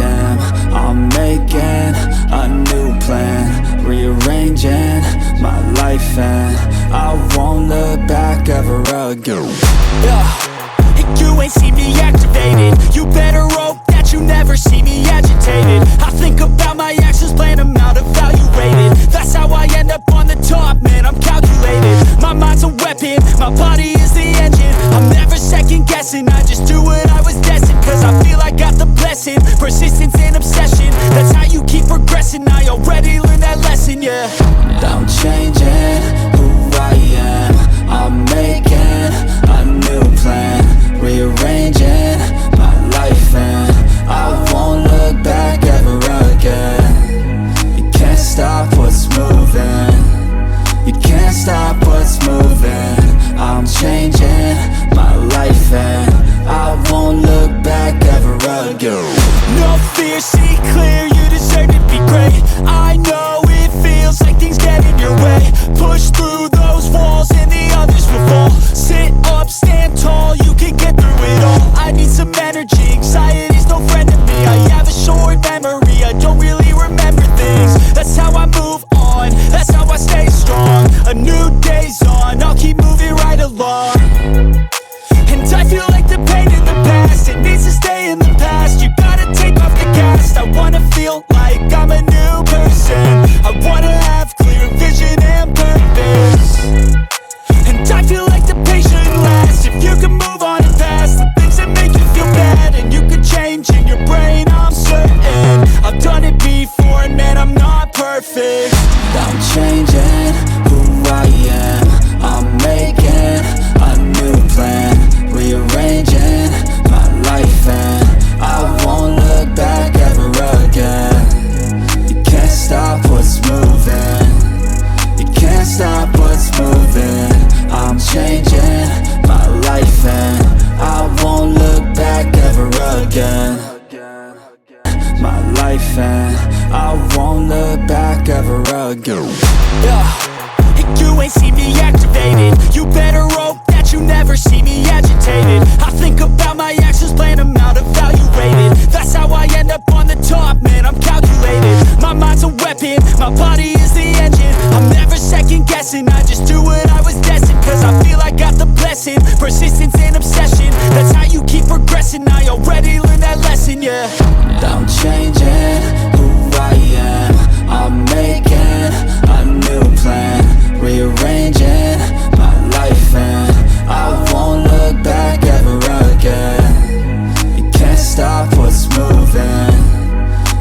am. I'm making a new plan, rearranging my life, and I won't look back ever again. You ain't see me activated. You better hope that you never see me agitated. I think about my actions, plan them out, evaluated. That's how I end up on the top, man, I'm calculated. My mind's a weapon, my body is the engine. I'm never second guessing, I just do what I was destined. Cause I feel I got the blessing, persistence and obsession. That's how you keep progressing, I already learned that lesson, yeah. I'm changing who I am. I'm making a new plan, rearranging my life, and I won't look back ever again. You can't stop what's moving, you can't stop what's moving. I'm changing my life, and I won't look back ever again. No fear, see clear, you deserve to be great. I know it feels like things get in your way. Push through those walls and the others will fall. Sit up, stand tall, you can get through it all. I need some energy, anxiety's no friend to me. I have a short memory, I don't really remember things. That's how I move on, that's how I stay strong. A new day's on, I'll keep moving right along. And I feel like the pain in the past, it needs to stay in the past. You gotta take off the gas, I wanna feel like I'm a new person. I wanna have clear vision and purpose. And I feel like the pain shouldn't last. If you can move on and past the things that make you feel bad, and you could change in your brain, I'm certain. I've done it before, and man, I'm not perfect. I'm changing who I am. I'm making a new plan, rearranging my life, and I won't look back ever again. You can't stop what's moving, you can't stop what's moving. I'm changing my life, and I won't look back ever again. My life, and I won't look back ever again. You ain't see me activated. You better hope that you never see me agitated. I think about my actions, plan them out, evaluated. That's how I end up on the top, man, I'm calculated. My mind's a weapon, my body is the engine. I'm never second guessing, I just do what I was destined. Cause I feel I got the blessing, persistence and obsession. That's how you keep progressing, I already learned that lesson, yeah. I'm changing who I am. I'm making a new plan, rearranging my life, and I won't look back ever again. You can't stop what's moving,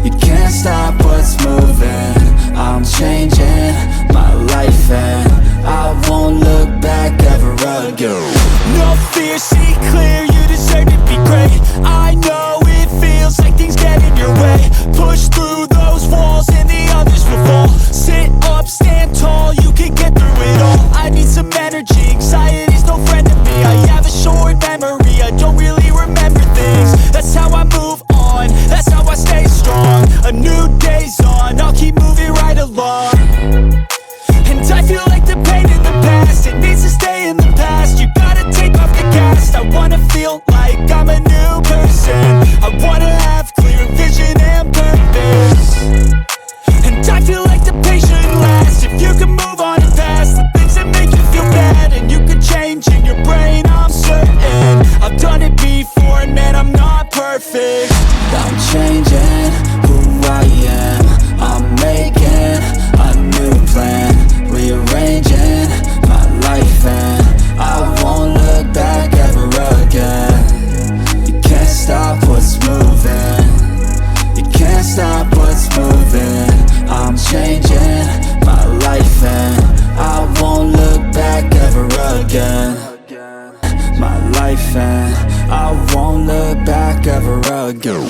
you can't stop what's moving. I'm changing my life, and I won't look back ever again. No fear, see clear, you deserve to be great. I know it feels like things get in your way. Push through those walls and the others will fall. Sit up, stand tall, you can get through it all. I need some energy, anxiety's no friend to me. I have a short memory, I don't really remember things. That's how I move on, that's how I stay strong. A new day's on, I'll keep moving right along. And I feel like the pain in the past, it needs to stay in the past. You gotta take off the gas, I wanna feel like I'm a new person. I wanna have clear vision and purpose. And I feel like the pain shouldn't last. If you can move on and past the things that make you feel bad, and you could change in your brain, I'm certain. I've done it before, and man, I'm not perfect. I'm changing who I am. I'm making a new plan, rearranging my life, and I won't look back ever again. You can't stop what's moving, you can't stop what's moving. I'm changing my life, and I won't look back ever again. My life, and I won't look back ever again.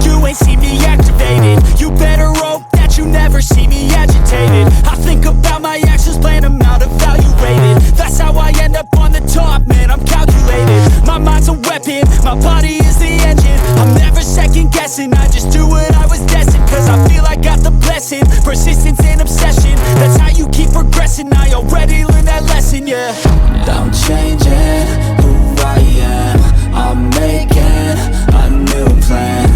You ain't see me activated. You better hope that you never see me agitated. I think about my actions, plan them out, evaluated. That's how I end up on the top, man, I'm calculated. My mind's a weapon, my body is the engine. I'm never second guessing, I just do what I was destined. Cause I feel I got the blessing, persistence and obsession. That's how you keep progressing, I already learned that lesson, yeah. I'm changing who I am. I'm making a new plan,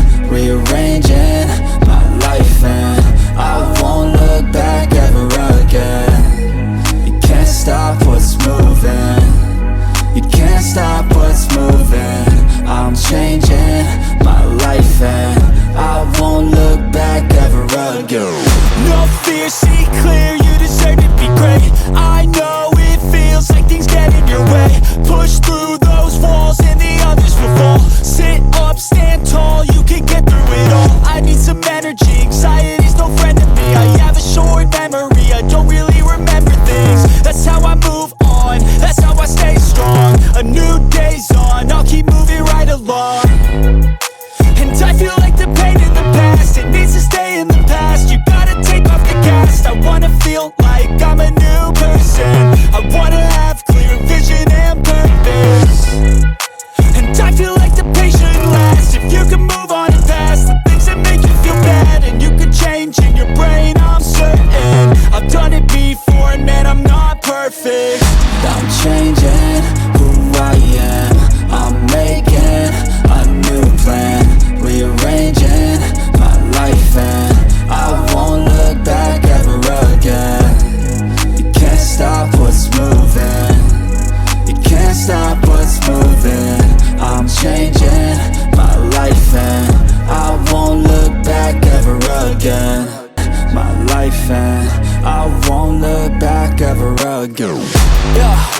go. No fear, see clear, you deserve to be great. I know it feels like things get in your way. Push through those walls and the others will fall. Sit up, stand tall, you can get through it all. I need some energy, anxiety's no friend to me. I have a short memory, I don't really remember things. That's how I move on, that's how I stay strong. A new day's on, I'll keep moving right along. And I feel like the pain in the past, it needs to stay in the past. You gotta take off the gas. I wanna feel like I'm a new person. I wanna have clear vision and purpose. And I feel like the pain shouldn't last. If you can move on and past the things that make you feel bad, and you could change in your brain, I'm certain. I've done it before, and man, I'm not perfect. I'm changing who I am. I'm making a new plan, rearranging my life, and I won't look back ever again. You can't stop what's moving. You can't stop what's moving. I'm changing my life, and I won't look back ever again. My life, and I won't look back ever again. Yeah.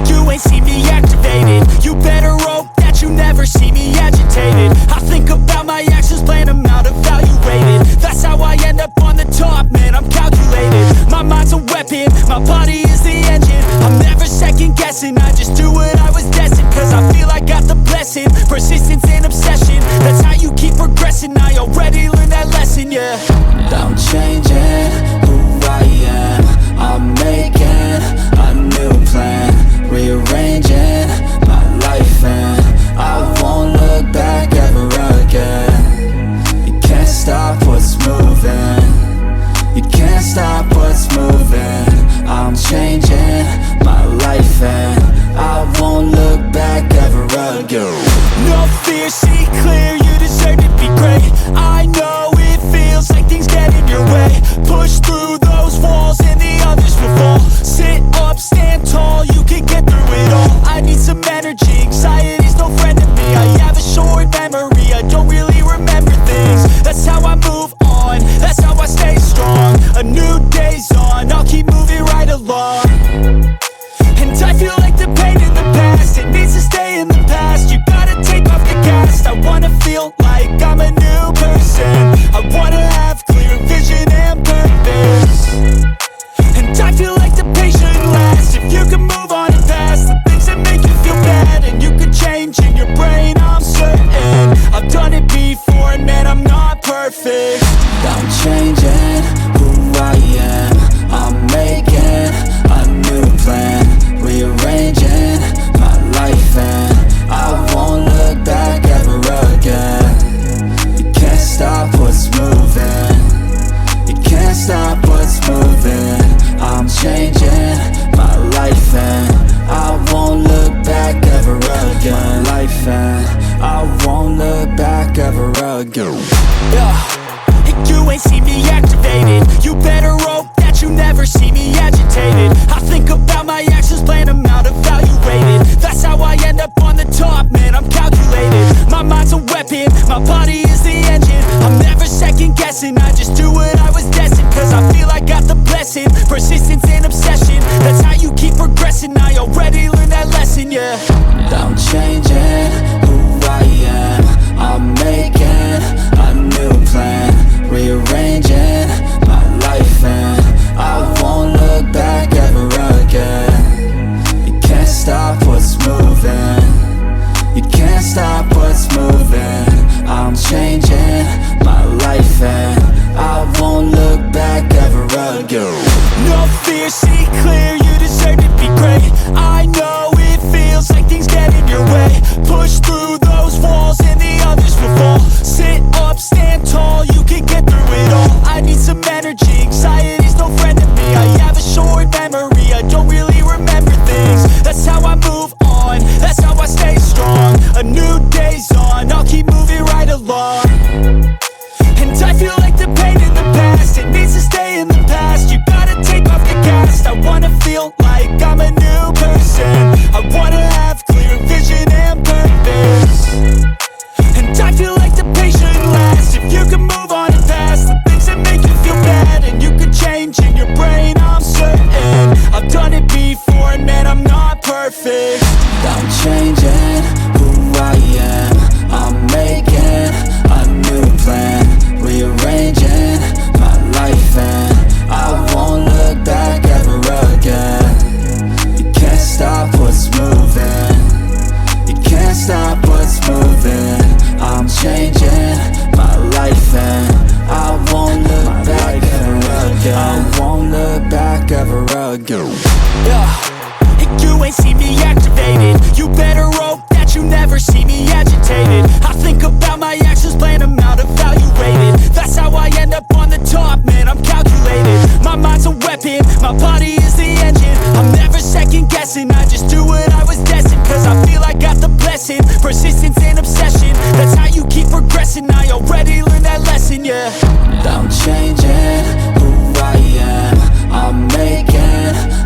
You ain't see me activated. You better hope that you never see me agitated. I think about my actions, plan them out, evaluated. That's how I end up on the top, man, I'm calculated. My mind's a weapon, my body is the engine. I'm never second guessing, I just do what I was destined. Cause I feel I got the blessing, persistence and obsession. That's how you keep progressing, I already learned that lesson, yeah. I'm changing who I am. I'm making a new plan, rearranging my life, and I won't look back ever again. You can't stop what's moving. You can't stop what's moving. I'm changing my life, and I won't look back ever again. No fear, see clear, you deserve to be great. I know it feels like things get in your way. Push through those walls and the others will fall. Sit up, stand tall, you can get through it all. I need some energy, anxiety's no friend to me. I have a short memory, I don't really remember things. That's how I move on, that's how I stay strong. A new day's on, I'll keep moving right along. And I feel like the pain in the past, it needs to stay in the past. You gotta take off the gas. I wanna feel like I'm a new person. I wanna have clear vision and purpose. And I feel like the pain shouldn't last. If you can move on and past the things that make you feel bad, and you could change in your brain, I'm certain. I've done it before, and man, I'm not perfect. I'm changing who I am. I'm making a new plan, rearranging my life, and I won't look back ever again. You can't stop what's moving. You can't stop what's moving. I'm changing my life, and I won't look back ever again. My life, and I won't look back ever again. Yeah. You ain't see me activated. You better hope that you never see me agitated. I think about my actions, plan them out, evaluated. That's how I end up on the top, man, I'm calculated. My mind's a weapon, my body is the engine. I'm never second guessing, I just do what I was destined. Cause I feel I got the blessing, persistence and obsession. That's how you keep progressing, I already learned that lesson, yeah. I'm changing who I am. I'm making a new plan, rearranging my life, and I won't look back ever again. You can't stop what's moving. You can't stop what's moving. I'm changing my life, and I won't look back ever again. No fear, see clear, you deserve to be great. I know it feels like things get in your way. Push through those walls and the others will fall. Sit up, stand tall, you can get through it all. I need some energy, anxiety's no friend to me. I have a short memory, I don't really remember things. That's how I move on, that's how I stay strong. A new day's on, I'll keep moving right along. And I feel like the pain in the past, it needs to stay in the past. You gotta take off the gas. I wanna feel like I'm a new person. I wanna have clear vision and purpose. And I feel like the pain shouldn't last. If you can move on and past the things that make you feel ago. You ain't see me activated. You better hope that you never see me agitated. I think about my actions, plan them out, evaluated. That's how I end up on the top, man, I'm calculated. My mind's a weapon, my body is the engine. I'm never second guessing, I just do what I was destined. Cause I feel I got the blessing, persistence and obsession. That's how you keep progressing, I already learned that lesson, yeah. I'm changing who I am. I'm making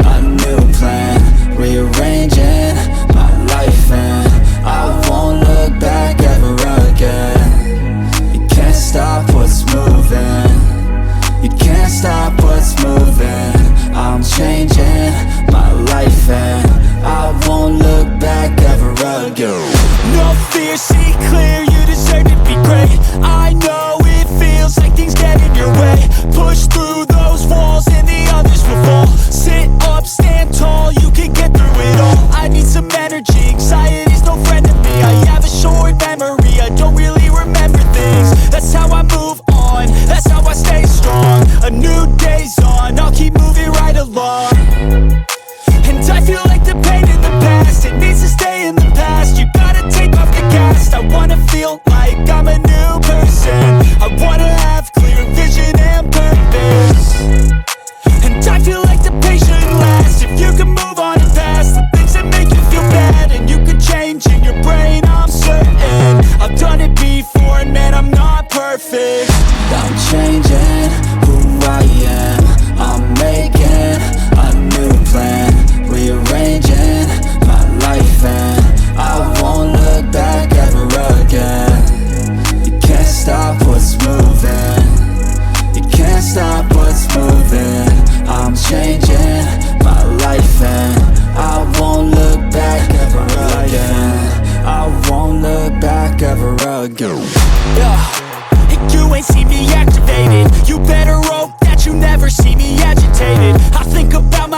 a new plan, rearranging my life, and I won't look back ever again. You can't stop what's moving. You can't stop what's moving. I'm changing my life, and I won't look back ever again. No fear, see clear, you deserve to be great. I know it feels like things get in your way. Push through those walls and the others will fall. Sit up, stand tall, you can get through it all. I need some energy, anxiety's no friend to me. I have a short memory, I don't really remember things. That's how I move on, that's how I stay strong. A new day's on, I'll keep moving right along. And I feel like the pain in the past, it needs to stay in the past. You gotta take off the cast. I wanna feel like I'm a new person. I wanna have clear vision and purpose. And I feel like the pain shouldn't last. If you can move on and past the things that make you feel bad, and you can change in your brain, I'm certain. I've done it before, and man, I'm not perfect. I'm changing who I am. I'm making a new plan, rearranging my life, and I won't look back ever again. You can't stop what's moving. You can't stop what's moving. I'm changing my life, and I won't look back ever again. I won't look back ever again. You ain't see me activated. You better hope that you never see me agitated. I think about